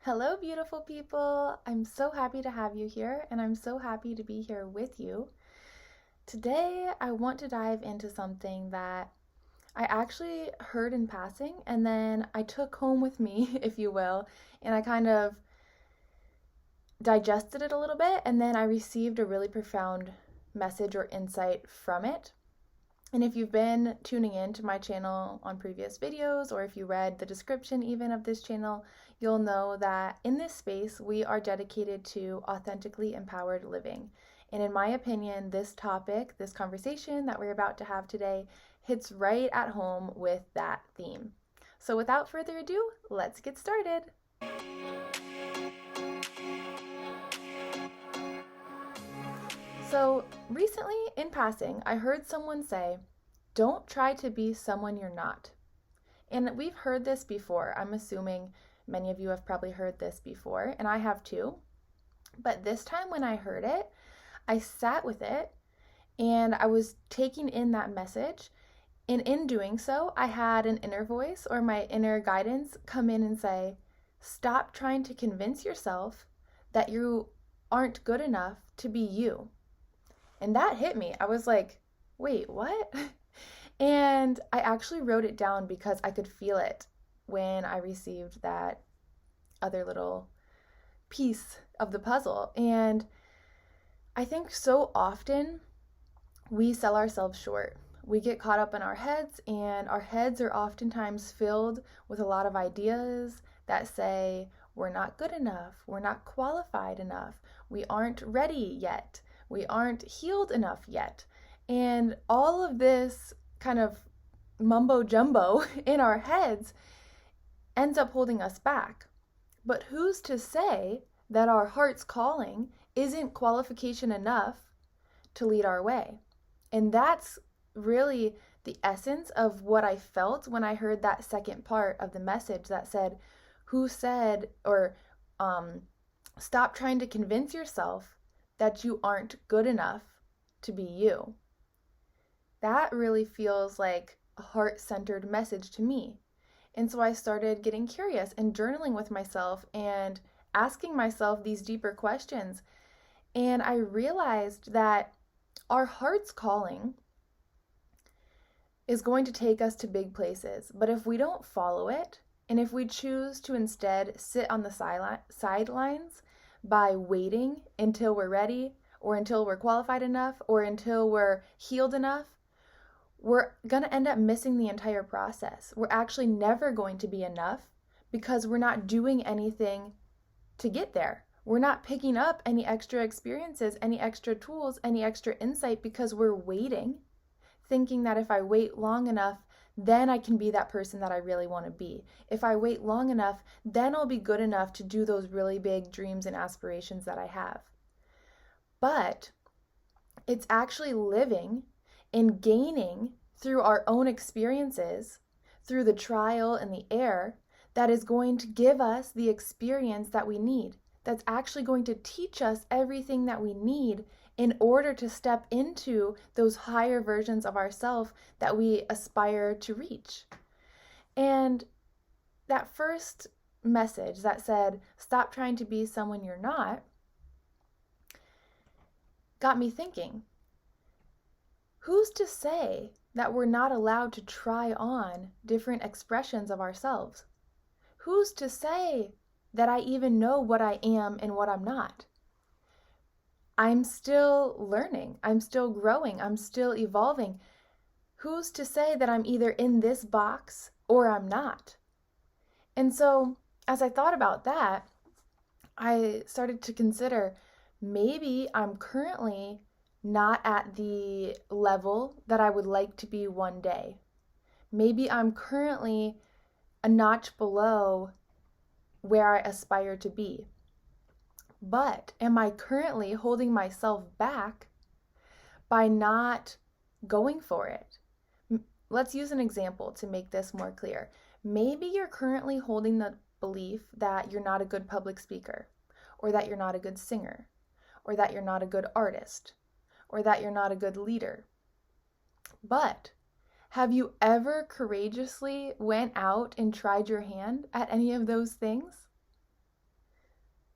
Hello, beautiful people. I'm so happy to have you here, and I'm so happy to be here with you. Today, I want to dive into something that I actually heard in passing, and then I took home with me, if you will, and I kind of digested it a little bit, and then I received a really profound message or insight from it. And if you've been tuning in to my channel on previous videos, or if you read the description even of this channel, you'll know that in this space, we are dedicated to authentically empowered living. And in my opinion, this topic, this conversation that we're about to have today, hits right at home with that theme. So without further ado, let's get started. So recently, in passing, I heard someone say, "Don't try to be someone you're not." And we've heard this before. I'm assuming many of you have probably heard this before, and I have too. But this time when I heard it, I sat with it and I was taking in that message. And in doing so, I had an inner voice or my inner guidance come in and say, "Stop trying to convince yourself that you aren't good enough to be you." And that hit me. I was like, wait, what? And I actually wrote it down because I could feel it when I received that other little piece of the puzzle. And I think so often we sell ourselves short. We get caught up in our heads, and our heads are oftentimes filled with a lot of ideas that say, we're not good enough, we're not qualified enough, we aren't ready yet, we aren't healed enough yet. And all of this kind of mumbo jumbo in our heads ends up holding us back. But who's to say that our heart's calling isn't qualification enough to lead our way? And that's really the essence of what I felt when I heard that second part of the message that said, who said, or stop trying to convince yourself that you aren't good enough to be you. That really feels like a heart-centered message to me. And so I started getting curious and journaling with myself and asking myself these deeper questions. And I realized that our heart's calling is going to take us to big places. But if we don't follow it, and if we choose to instead sit on the sidelines by waiting until we're ready, or until we're qualified enough, or until we're healed enough, we're going to end up missing the entire process. We're actually never going to be enough because we're not doing anything to get there. We're not picking up any extra experiences, any extra tools, any extra insight because we're waiting, thinking that if I wait long enough, then I can be that person that I really want to be. If I wait long enough, then I'll be good enough to do those really big dreams and aspirations that I have. But it's actually living and gaining through our own experiences, through the trial and the error, that is going to give us the experience that we need. That's actually going to teach us everything that we need in order to step into those higher versions of ourselves that we aspire to reach. And that first message that said, stop trying to be someone you're not, got me thinking, who's to say that we're not allowed to try on different expressions of ourselves? Who's to say that I even know what I am and what I'm not? I'm still learning. I'm still growing. I'm still evolving. Who's to say that I'm either in this box or I'm not? And so, as I thought about that, I started to consider maybe I'm currently not at the level that I would like to be one day. Maybe I'm currently a notch below where I aspire to be. But am I currently holding myself back by not going for it? Let's use an example to make this more clear. Maybe you're currently holding the belief that you're not a good public speaker, or that you're not a good singer, or that you're not a good artist, or that you're not a good leader. But have you ever courageously went out and tried your hand at any of those things?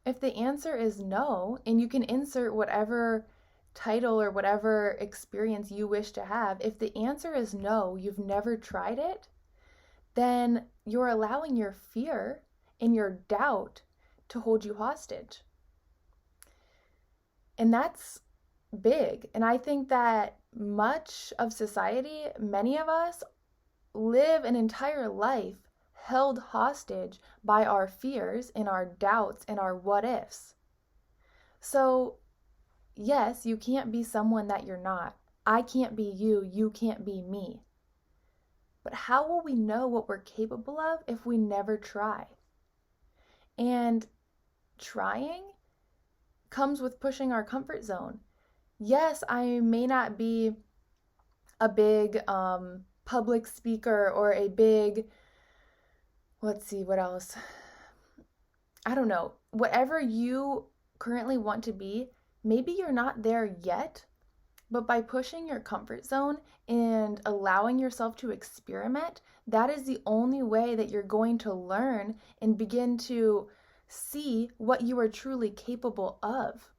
If the answer is no, and you can insert whatever title or whatever experience you wish to have, if the answer is no, you've never tried it, then you're allowing your fear and your doubt to hold you hostage. And that's big. And I think that much of society, many of us, live an entire life held hostage by our fears and our doubts and our what ifs. So, yes, you can't be someone that you're not. I can't be you, you can't be me. But how will we know what we're capable of if we never try? And trying comes with pushing our comfort zone. Yes, I may not be a big public speaker or a big, let's see, what else? I don't know. Whatever you currently want to be, maybe you're not there yet, but by pushing your comfort zone and allowing yourself to experiment, that is the only way that you're going to learn and begin to see what you are truly capable of.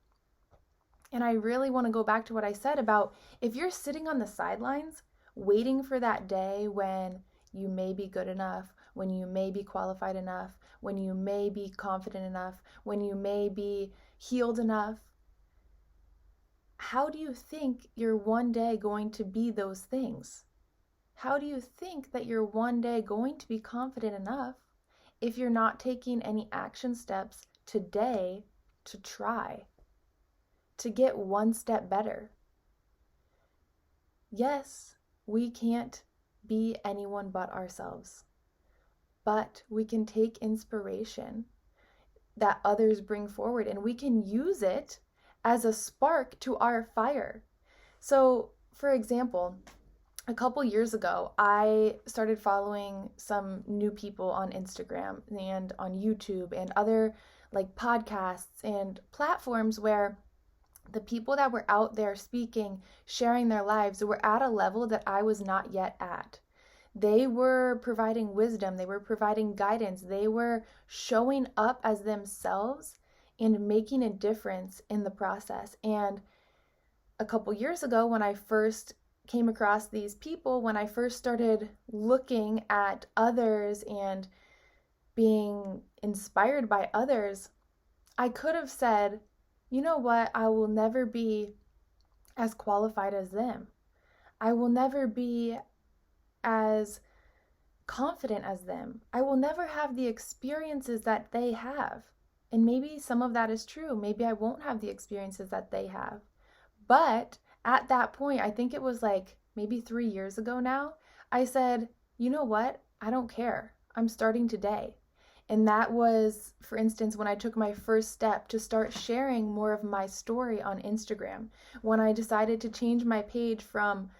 And I really want to go back to what I said about if you're sitting on the sidelines waiting for that day when you may be good enough, when you may be qualified enough, when you may be confident enough, when you may be healed enough, how do you think you're one day going to be those things? How do you think that you're one day going to be confident enough if you're not taking any action steps today to try, to get one step better? Yes, we can't be anyone but ourselves, but we can take inspiration that others bring forward and we can use it as a spark to our fire. So, for example, a couple years ago, I started following some new people on Instagram and on YouTube and other like podcasts and platforms where the people that were out there speaking, sharing their lives, were at a level that I was not yet at. They were providing wisdom, they were providing guidance, they were showing up as themselves and making a difference in the process. And a couple years ago, when I first came across these people, when I first started looking at others and being inspired by others, I could have said, you know what, I will never be as qualified as them. I will never be as confident as them. I will never have the experiences that they have. And maybe some of that is true. Maybe I won't have the experiences that they have. But at that point, I think it was like maybe 3 years ago now, I said, you know what? I don't care. I'm starting today. And that was, for instance, when I took my first step to start sharing more of my story on Instagram, when I decided to change my page from,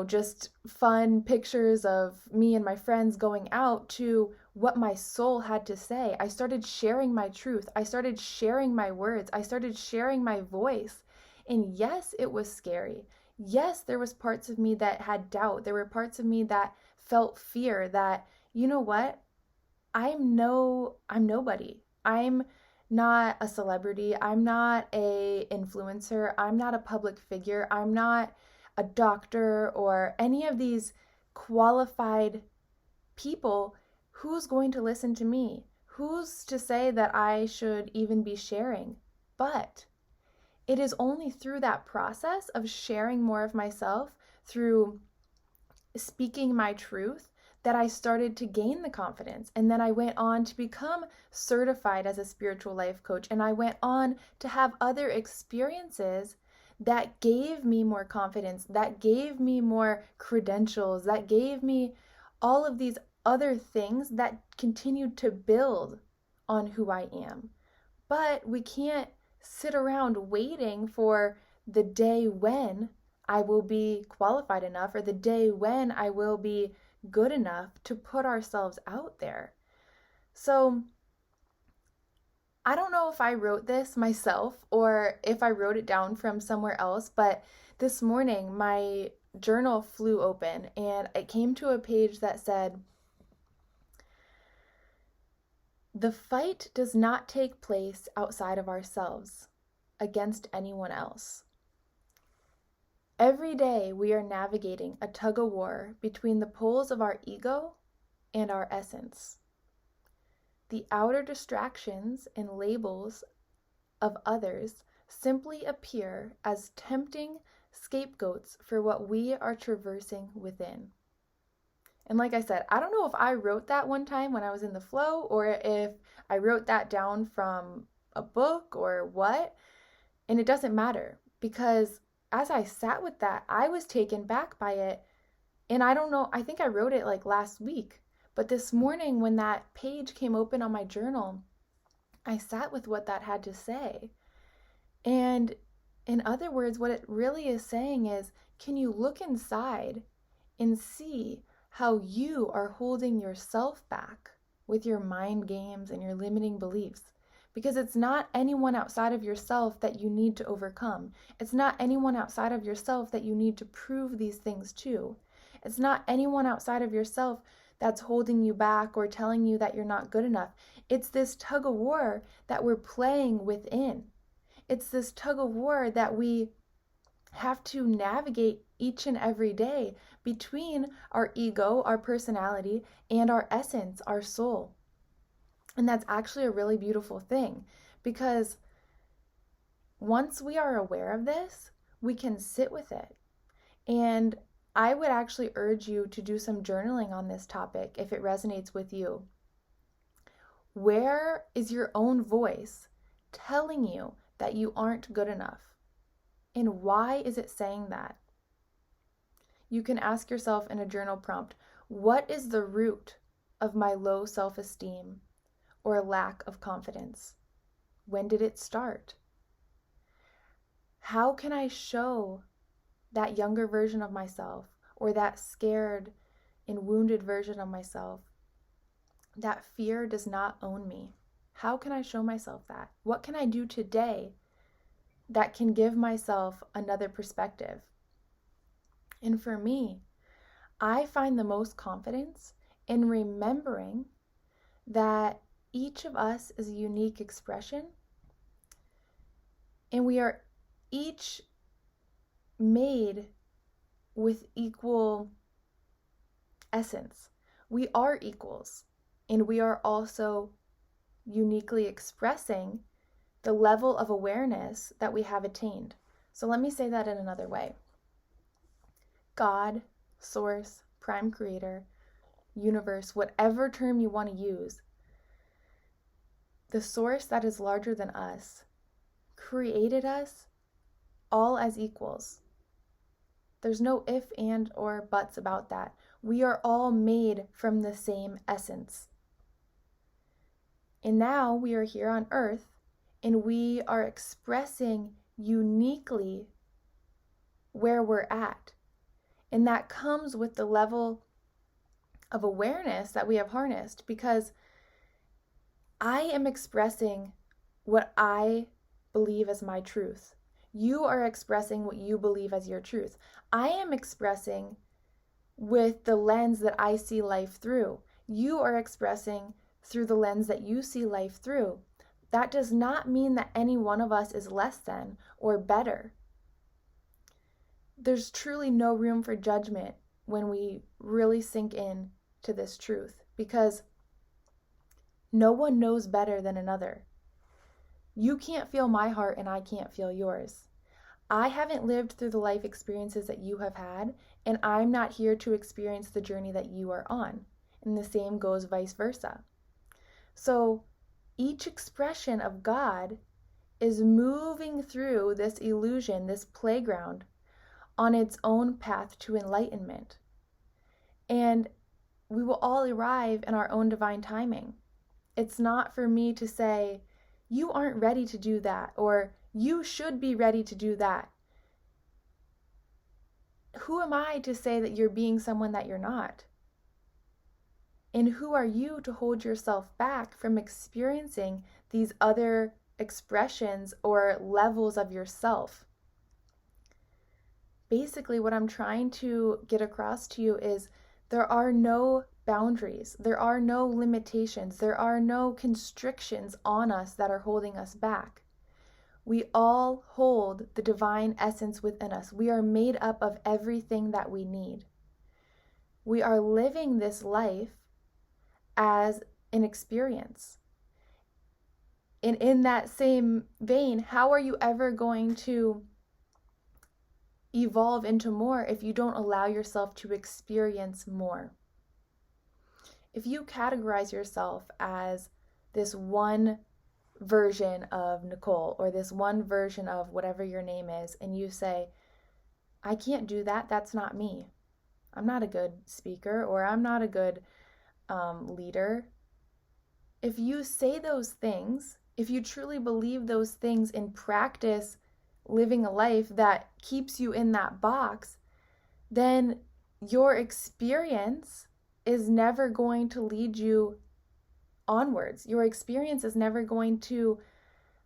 just fun pictures of me and my friends going out to what my soul had to say. I started sharing my truth. I started sharing my words. I started sharing my voice. And yes, it was scary. Yes, there was parts of me that had doubt. There were parts of me that felt fear that, you know what? I'm nobody. I'm not a celebrity. I'm not a influencer. I'm not a public figure. I'm not a doctor or any of these qualified people. Who's going to listen to me? Who's to say that I should even be sharing? But it is only through that process of sharing more of myself, through speaking my truth, that I started to gain the confidence. And then I went on to become certified as a spiritual life coach. And I went on to have other experiences that gave me more confidence, that gave me more credentials, that gave me all of these other things that continued to build on who I am. But we can't sit around waiting for the day when I will be qualified enough or the day when I will be good enough to put ourselves out there. So I don't know if I wrote this myself or if I wrote it down from somewhere else, but this morning my journal flew open and it came to a page that said, The fight does not take place outside of ourselves against anyone else. Every day we are navigating a tug of war between the poles of our ego and our essence. The outer distractions and labels of others simply appear as tempting scapegoats for what we are traversing within. And like I said, I don't know if I wrote that one time when I was in the flow or if I wrote that down from a book or what. And it doesn't matter, because as I sat with that, I was taken back by it. And I don't know, I think I wrote it like last week. But this morning when that page came open on my journal, I sat with what that had to say. And in other words, what it really is saying is, can you look inside and see how you are holding yourself back with your mind games and your limiting beliefs? Because it's not anyone outside of yourself that you need to overcome. It's not anyone outside of yourself that you need to prove these things to. It's not anyone outside of yourself that's holding you back or telling you that you're not good enough. It's this tug of war that we're playing within. It's this tug of war that we have to navigate each and every day between our ego, our personality, and our essence, our soul. And that's actually a really beautiful thing, because once we are aware of this, we can sit with it. And I would actually urge you to do some journaling on this topic if it resonates with you. Where is your own voice telling you that you aren't good enough? And why is it saying that? You can ask yourself in a journal prompt, what is the root of my low self-esteem or lack of confidence? When did it start? How can I show that younger version of myself, or that scared and wounded version of myself, that fear does not own me? How can I show myself that? What can I do today that can give myself another perspective? And for me, I find the most confidence in remembering that each of us is a unique expression, and we are each made with equal essence. We are equals, and we are also uniquely expressing the level of awareness that we have attained. So let me say that in another way. God, source, prime creator, universe, whatever term you want to use, the source that is larger than us created us all as equals. There's no if, and, or buts about that. We are all made from the same essence. And now we are here on earth, and we are expressing uniquely where we're at. And that comes with the level of awareness that we have harnessed, because I am expressing what I believe as my truth. You are expressing what you believe as your truth. I am expressing with the lens that I see life through. You are expressing through the lens that you see life through. That does not mean that any one of us is less than or better. There's truly no room for judgment when we really sink in to this truth, because no one knows better than another. You can't feel my heart and I can't feel yours. I haven't lived through the life experiences that you have had, and I'm not here to experience the journey that you are on. And the same goes vice versa. So each expression of God is moving through this illusion, this playground, on its own path to enlightenment. And we will all arrive in our own divine timing. It's not for me to say, you aren't ready to do that, or you should be ready to do that. Who am I to say that you're being someone that you're not? And who are you to hold yourself back from experiencing these other expressions or levels of yourself? Basically, what I'm trying to get across to you is there are no boundaries. There are no limitations. There are no constrictions on us that are holding us back. We all hold the divine essence within us. We are made up of everything that we need. We are living this life as an experience. And in that same vein, how are you ever going to evolve into more if you don't allow yourself to experience more? If you categorize yourself as this one version of Nicole or this one version of whatever your name is, and you say, I can't do that, that's not me. I'm not a good speaker, or I'm not a good leader. If you say those things, if you truly believe those things and practice living a life that keeps you in that box, then your experience is never going to lead you onwards. Your experience is never going to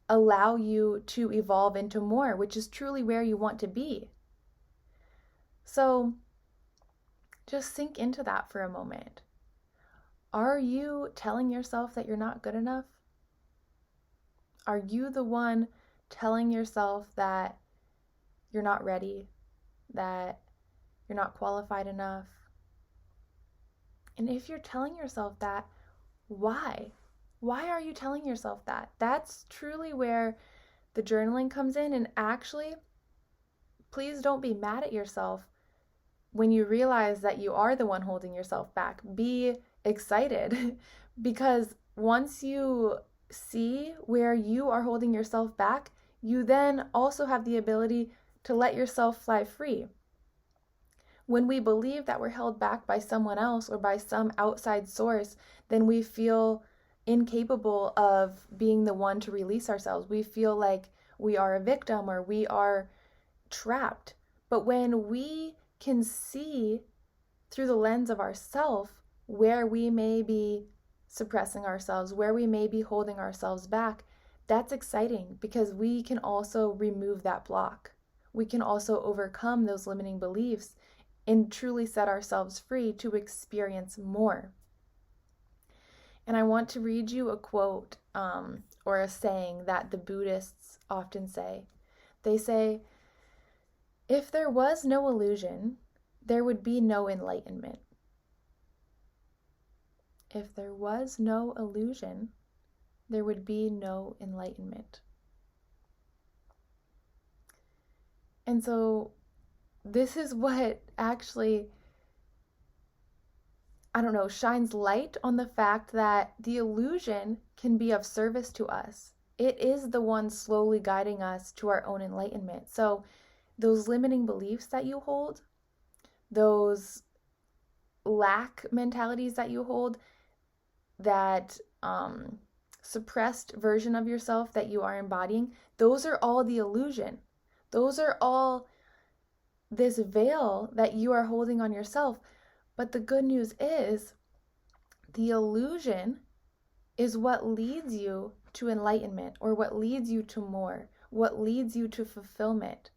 allow you to evolve into more, which is truly where you want to be. So just sink into that for a moment. Are you telling yourself that you're not good enough? Are you the one telling yourself that you're not ready, that you're not qualified enough? And if you're telling yourself that, why? Why are you telling yourself that? That's truly where the journaling comes in. And actually, please don't be mad at yourself when you realize that you are the one holding yourself back. Be excited because once you see where you are holding yourself back, you then also have the ability to let yourself fly free. When we believe that we're held back by someone else or by some outside source, then we feel incapable of being the one to release ourselves. We feel like we are a victim or we are trapped. But when we can see through the lens of ourself where we may be suppressing ourselves, where we may be holding ourselves back, that's exciting because we can also remove that block. We can also overcome those limiting beliefs and truly set ourselves free to experience more. And I want to read you a quote or a saying that the Buddhists often say. They say, if there was no illusion, there would be no enlightenment. If there was no illusion, there would be no enlightenment. And so this is what actually, shines light on the fact that the illusion can be of service to us. It is the one slowly guiding us to our own enlightenment. So those limiting beliefs that you hold, those lack mentalities that you hold, that suppressed version of yourself that you are embodying, those are all the illusion. Those are all this veil that you are holding on yourself. But the good news is the illusion is what leads you to enlightenment, or what leads you to more, what leads you to fulfillment.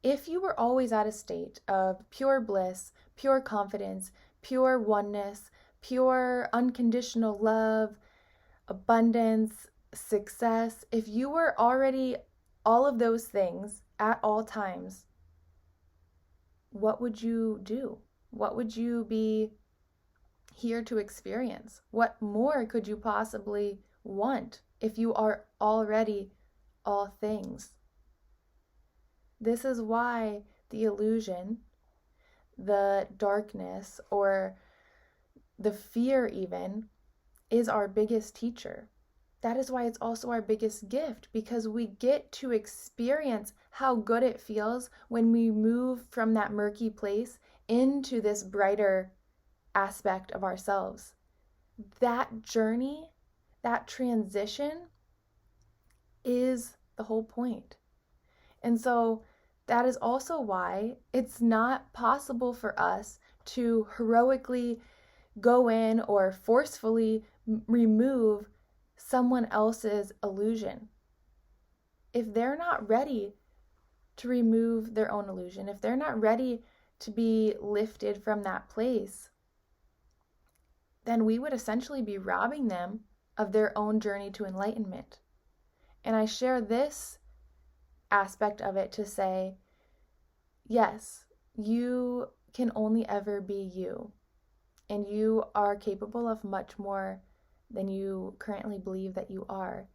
If you were always at a state of pure bliss, pure confidence, pure oneness, pure unconditional love, abundance, success, if you were already all of those things at all times, what would you do? What would you be here to experience? What more could you possibly want if you are already all things? This is why the illusion, the darkness, or the fear even, is our biggest teacher. That is why it's also our biggest gift, because we get to experience how good it feels when we move from that murky place into this brighter aspect of ourselves. That journey, that transition is the whole point. And so that is also why it's not possible for us to heroically go in or forcefully remove someone else's illusion. If they're not ready to remove their own illusion, if they're not ready to be lifted from that place, then we would essentially be robbing them of their own journey to enlightenment. And I share this aspect of it to say, yes, you can only ever be you, and you are capable of much more than you currently believe that you are.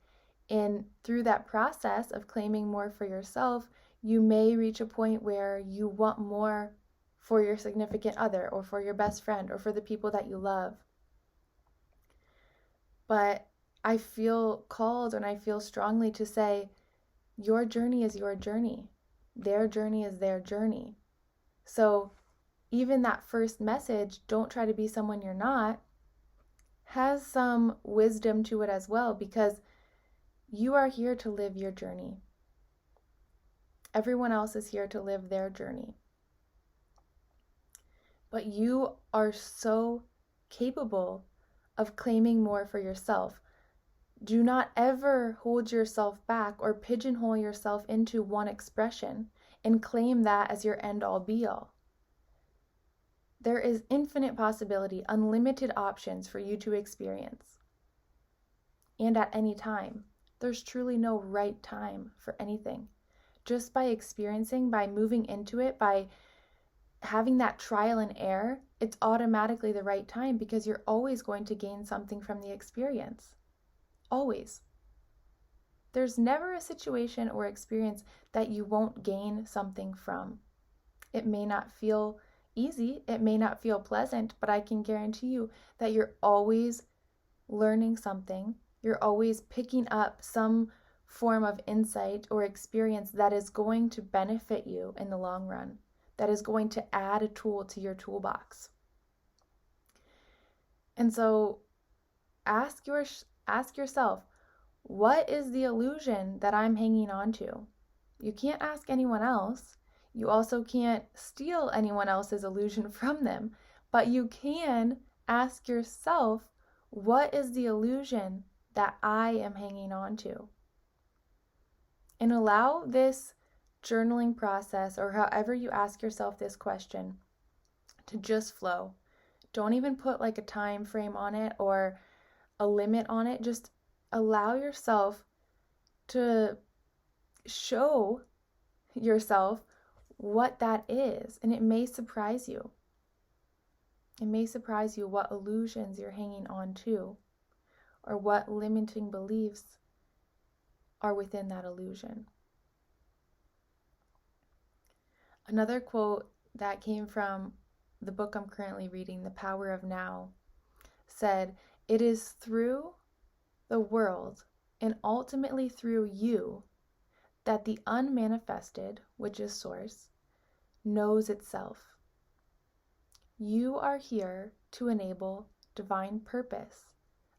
And through that process of claiming more for yourself, you may reach a point where you want more for your significant other, or for your best friend, or for the people that you love. But I feel called and I feel strongly to say, your journey is your journey. Their journey is their journey. So even that first message, don't try to be someone you're not, has some wisdom to it as well, because you are here to live your journey. Everyone else is here to live their journey. But you are so capable of claiming more for yourself. Do not ever hold yourself back or pigeonhole yourself into one expression and claim that as your end-all be-all. There is infinite possibility, unlimited options for you to experience. And at any time. There's truly no right time for anything. Just by experiencing, by moving into it, by having that trial and error, it's automatically the right time, because you're always going to gain something from the experience. Always. There's never a situation or experience that you won't gain something from. It may not feel easy, it may not feel pleasant, but I can guarantee you that you're always learning something. You're always picking up some form of insight or experience that is going to benefit you in the long run, that is going to add a tool to your toolbox. And so ask yourself, what is the illusion that I'm hanging on to? You can't ask anyone else. You also can't steal anyone else's illusion from them, but you can ask yourself, what is the illusion that I am hanging on to? And allow this journaling process, or however you ask yourself this question, to just flow. Don't even put like a time frame on it or a limit on it. Just allow yourself to show yourself what that is. And it may surprise you. It may surprise you what illusions you're hanging on to, or what limiting beliefs are within that illusion. Another quote that came from the book I'm currently reading, The Power of Now, said, "It is through the world and ultimately through you that the unmanifested, which is Source, knows itself. You are here to enable divine purpose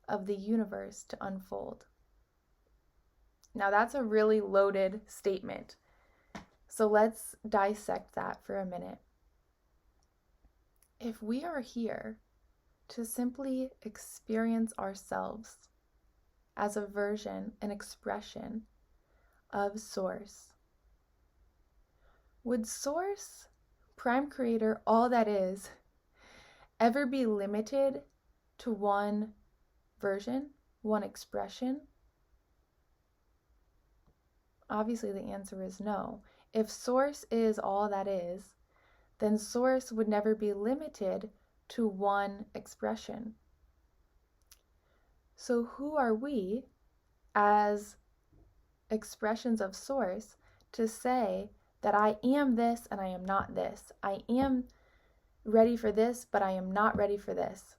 of the universe to unfold." Now that's a really loaded statement. So let's dissect that for a minute. If we are here to simply experience ourselves as a version, an expression of Source, would Source, Prime Creator, all that is, ever be limited to one version, one expression? Obviously, the answer is no. If Source is all that is, then Source would never be limited to one expression. So who are we as expressions of Source to say that I am this and I am not this? I am ready for this, but I am not ready for this.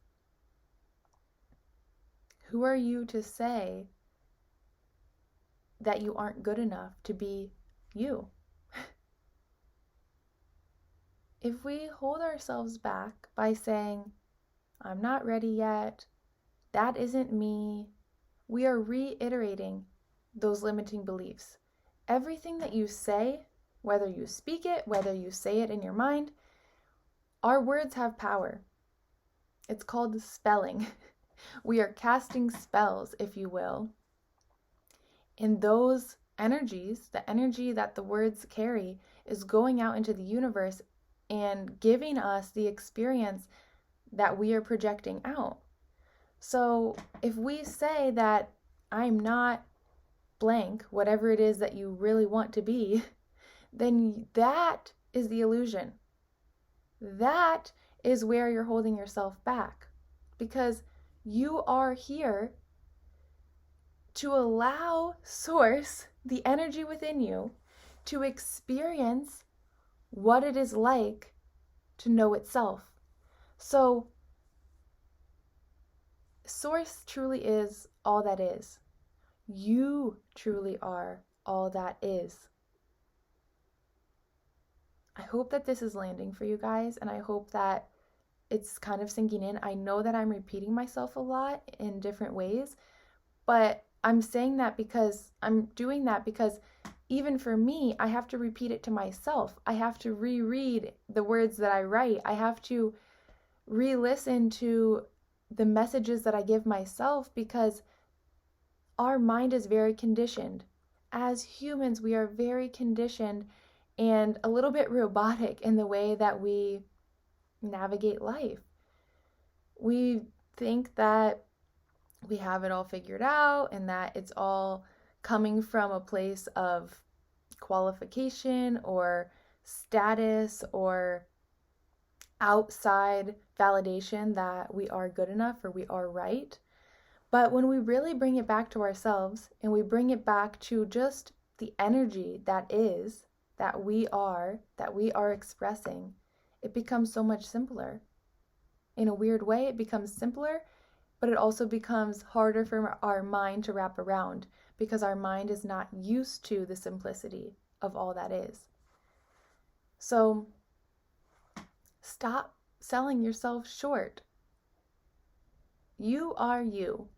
Who are you to say that you aren't good enough to be you? If we hold ourselves back by saying, I'm not ready yet, that isn't me, we are reiterating those limiting beliefs. Everything that you say, whether you speak it, whether you say it in your mind, our words have power. It's called spelling. We are casting spells, if you will. And those energies, the energy that the words carry, is going out into the universe and giving us the experience that we are projecting out. So if we say that I'm not blank, whatever it is that you really want to be, then that is the illusion. That is where you're holding yourself back, because you are here to allow Source, the energy within you, to experience what it is like to know itself. So, Source truly is all that is. You truly are all that is. I hope that this is landing for you guys, and I hope that it's kind of sinking in. I know that I'm repeating myself a lot in different ways, but I'm saying that because I'm doing that because even for me, I have to repeat it to myself. I have to reread the words that I write. I have to re-listen to the messages that I give myself, because our mind is very conditioned. As humans, we are very conditioned and a little bit robotic in the way that we navigate life. We think that we have it all figured out and that it's all coming from a place of qualification or status or outside validation that we are good enough or we are right. But when we really bring it back to ourselves and we bring it back to just the energy that is, that we are expressing, it becomes so much simpler. In a weird way, it becomes simpler, but it also becomes harder for our mind to wrap around, because our mind is not used to the simplicity of all that is. So stop selling yourself short. You are you,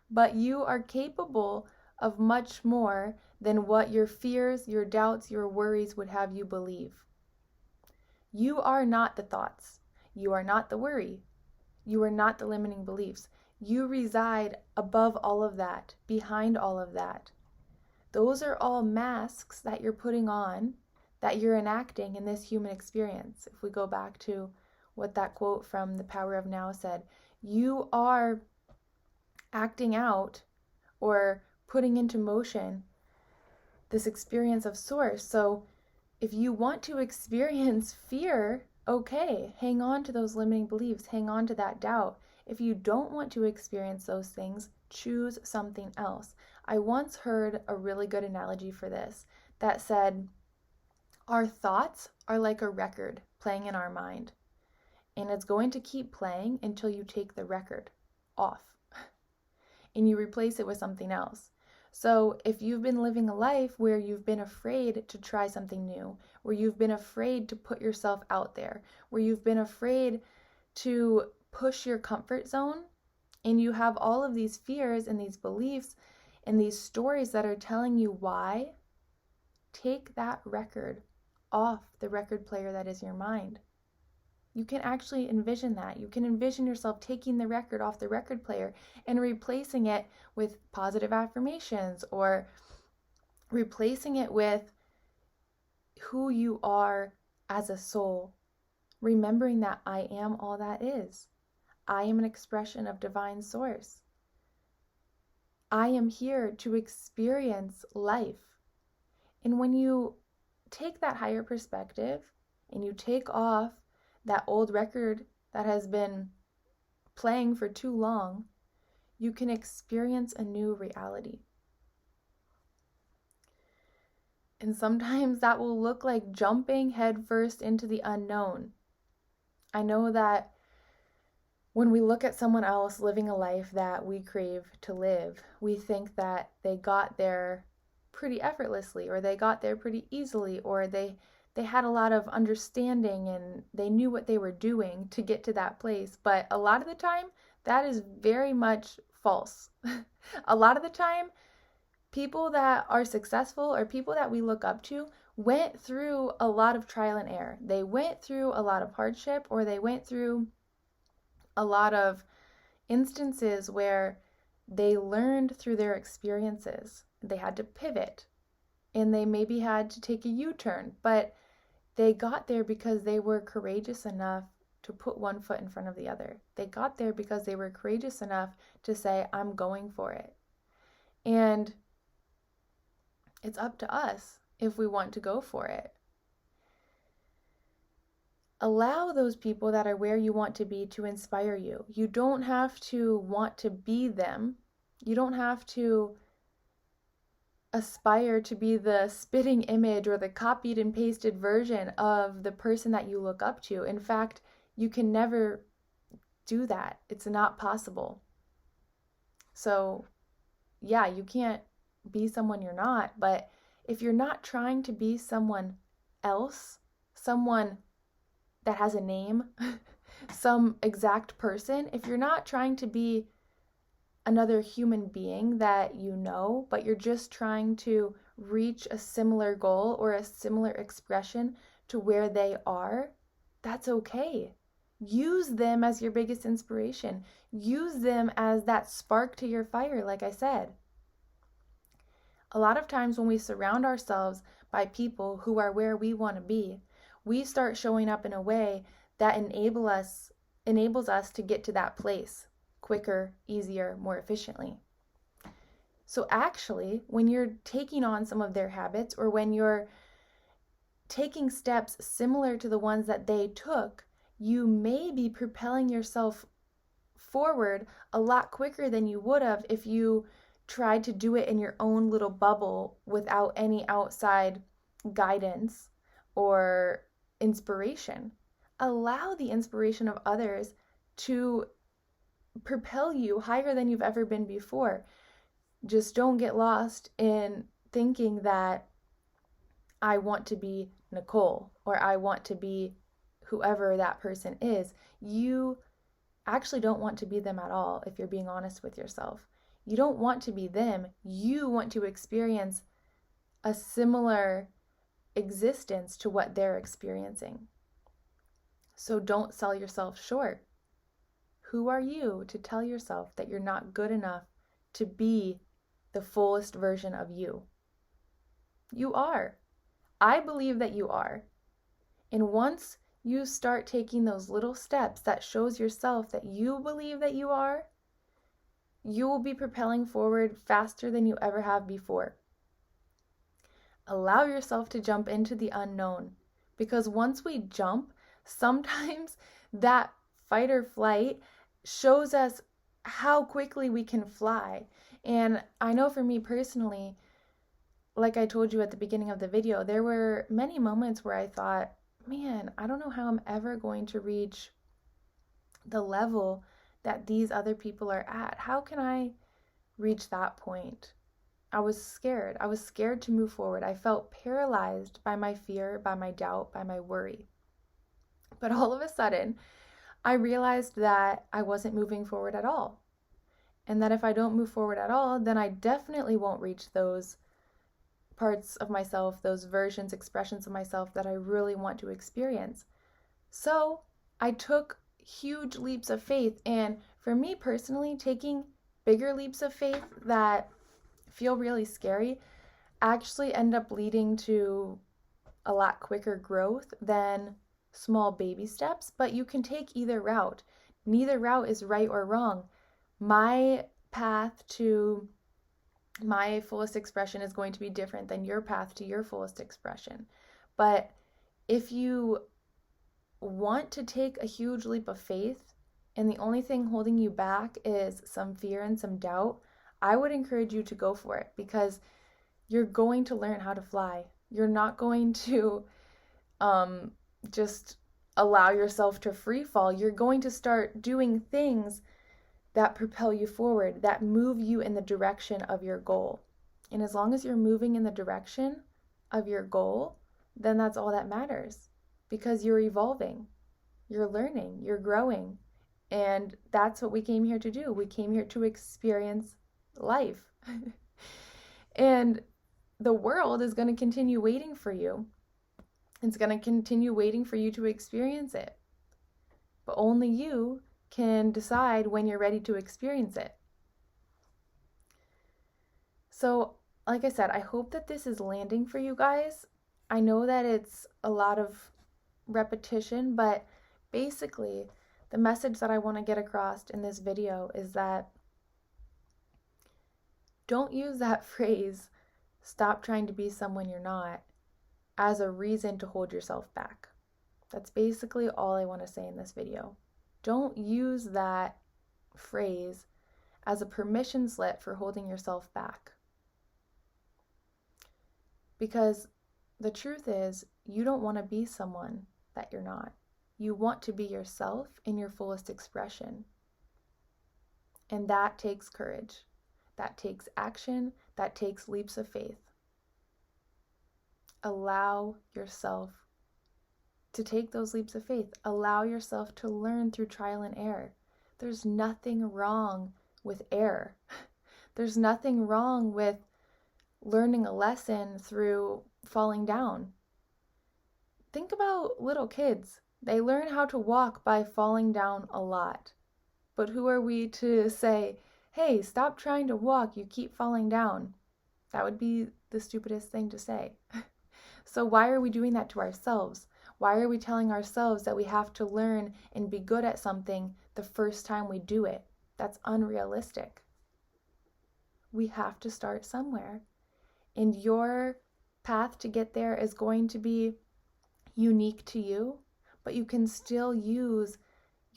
but you are capable of much more than what your fears, your doubts, your worries would have you believe. You are not the thoughts. You are not the worry. You are not the limiting beliefs. You reside above all of that, behind all of that. Those are all masks that you're putting on, that you're enacting in this human experience. If we go back to what that quote from The Power of Now said, you are acting out or putting into motion this experience of Source. So if you want to experience fear, okay, hang on to those limiting beliefs, hang on to that doubt. If you don't want to experience those things, choose something else. I once heard a really good analogy for this that said, our thoughts are like a record playing in our mind, and it's going to keep playing until you take the record off and you replace it with something else. So if you've been living a life where you've been afraid to try something new, where you've been afraid to put yourself out there, where you've been afraid to push your comfort zone, and you have all of these fears and these beliefs and these stories that are telling you why, take that record off the record player that is your mind. You can actually envision that. You can envision yourself taking the record off the record player and replacing it with positive affirmations, or replacing it with who you are as a soul, remembering that I am all that is. I am an expression of divine Source. I am here to experience life. And when you take that higher perspective and you take off that old record that has been playing for too long, you can experience a new reality. And sometimes that will look like jumping headfirst into the unknown. I know that when we look at someone else living a life that we crave to live, we think that they got there pretty effortlessly, or they got there pretty easily, or they had a lot of understanding and they knew what they were doing to get to that place. But a lot of the time, that is very much false. A lot of the time, people that are successful or people that we look up to went through a lot of trial and error. They went through a lot of hardship, or they went through a lot of instances where they learned through their experiences. They had to pivot, and they maybe had to take a U-turn, but they got there because they were courageous enough to put one foot in front of the other. They got there because they were courageous enough to say, I'm going for it. And it's up to us if we want to go for it. Allow those people that are where you want to be to inspire you. You don't have to want to be them. You don't have to aspire to be the spitting image or the copied and pasted version of the person that you look up to. In fact, you can never do that. It's not possible. So, yeah, you can't be someone you're not, but if you're not trying to be someone else, someone that has a name, some exact person, if you're not trying to be another human being that you know, but you're just trying to reach a similar goal or a similar expression to where they are, that's okay. Use them as your biggest inspiration. Use them as that spark to your fire, like I said. A lot of times when we surround ourselves by people who are where we want to be, we start showing up in a way that enables us to get to that place quicker, easier, more efficiently. So actually, when you're taking on some of their habits or when you're taking steps similar to the ones that they took, you may be propelling yourself forward a lot quicker than you would have if you tried to do it in your own little bubble without any outside guidance or inspiration. Allow the inspiration of others to propel you higher than you've ever been before. Just don't get lost in thinking that I want to be Nicole or I want to be whoever that person is. You actually don't want to be them at all if you're being honest with yourself. You don't want to be them. You want to experience a similar existence to what they're experiencing. So don't sell yourself short. Who are you to tell yourself that you're not good enough to be the fullest version of you? You are. I believe that you are. And once you start taking those little steps that shows yourself that you believe that you are, you will be propelling forward faster than you ever have before. Allow yourself to jump into the unknown, because once we jump, sometimes that fight or flight shows us how quickly we can fly. And I know for me personally, like I told you at the beginning of the video, there were many moments where I thought, man, I don't know how I'm ever going to reach the level that these other people are at. How can I reach that point? I was scared. I was scared to move forward. I felt paralyzed by my fear, by my doubt, by my worry. But all of a sudden, I realized that I wasn't moving forward at all. And that if I don't move forward at all, then I definitely won't reach those parts of myself, those versions, expressions of myself that I really want to experience. So I took huge leaps of faith. And for me personally, taking bigger leaps of faith that feel really scary actually end up leading to a lot quicker growth than small baby steps. But you can take either route. Neither route is right or wrong. My path to my fullest expression is going to be different than your path to your fullest expression. But if you want to take a huge leap of faith and the only thing holding you back is some fear and some doubt, I would encourage you to go for it, because you're going to learn how to fly. You're not going to just allow yourself to free fall. You're going to start doing things that propel you forward, that move you in the direction of your goal. And as long as you're moving in the direction of your goal, then that's all that matters, because you're evolving, you're learning, you're growing. And that's what we came here to do. We came here to experience life. And the world is going to continue waiting for you. It's going to continue waiting for you to experience it. But only you can decide when you're ready to experience it. So, like I said, I hope that this is landing for you guys. I know that it's a lot of repetition, but Basically, the message that I want to get across in this video is that don't use that phrase, stop trying to be someone you're not, as a reason to hold yourself back. That's basically all I want to say in this video. Don't use that phrase as a permission slip for holding yourself back. Because the truth is, you don't want to be someone that you're not. You want to be yourself in your fullest expression. And that takes courage. That takes action. That takes leaps of faith. Allow yourself to take those leaps of faith. Allow yourself to learn through trial and error. There's nothing wrong with error. There's nothing wrong with learning a lesson through falling down. Think about little kids. They learn how to walk by falling down a lot. But who are we to say, hey, stop trying to walk, you keep falling down? That would be the stupidest thing to say. So why are we doing that to ourselves? Why are we telling ourselves that we have to learn and be good at something the first time we do it? That's unrealistic. We have to start somewhere. And your path to get there is going to be unique to you, but you can still use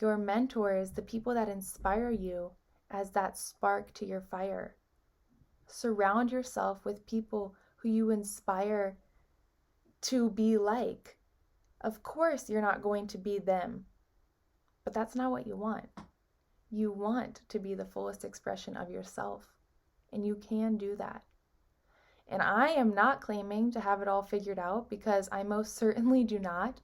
your mentors, the people that inspire you, as that spark to your fire. Surround yourself with people who you inspire to be like. Of course, you're not going to be them, but that's not what you want. You want to be the fullest expression of yourself, and you can do that. And I am not claiming to have it all figured out, because I most certainly do not,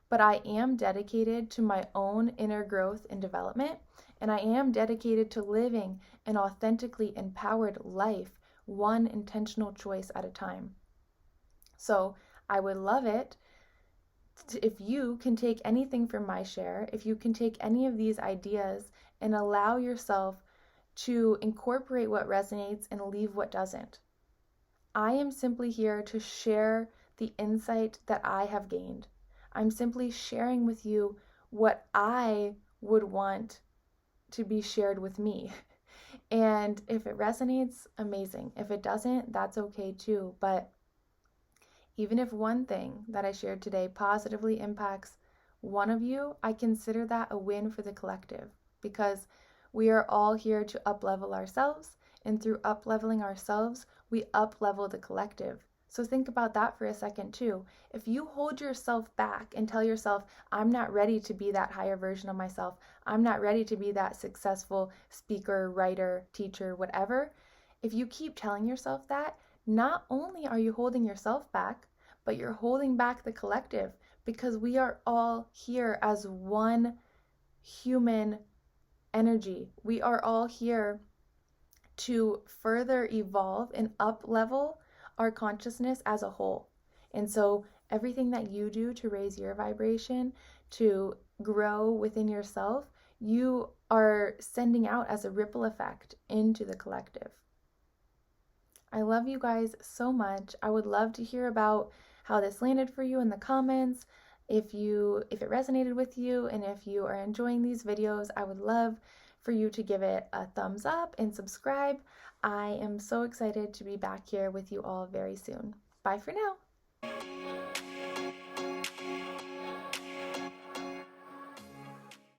but I am dedicated to my own inner growth and development, and I am dedicated to living an authentically empowered life, one intentional choice at a time. So I would love it if you can take anything from my share, if you can take any of these ideas and allow yourself to incorporate what resonates and leave what doesn't. I am simply here to share the insight that I have gained. I'm simply sharing with you what I would want to be shared with me. And if it resonates, amazing. If it doesn't, that's okay too. But even if one thing that I shared today positively impacts one of you, I consider that a win for the collective, because we are all here to up-level ourselves, and through up-leveling ourselves, we up-level the collective. So think about that for a second too. If you hold yourself back and tell yourself, I'm not ready to be that higher version of myself, I'm not ready to be that successful speaker, writer, teacher, whatever, if you keep telling yourself that, not only are you holding yourself back, but you're holding back the collective, because we are all here as one human energy. We are all here to further evolve and up-level our consciousness as a whole. And so everything that you do to raise your vibration, to grow within yourself, you are sending out as a ripple effect into the collective. I love you guys so much. I would love to hear about how this landed for you in the comments. If it resonated with you, and if you are enjoying these videos, I would love for you to give it a thumbs up and subscribe. I am so excited to be back here with you all very soon. Bye for now.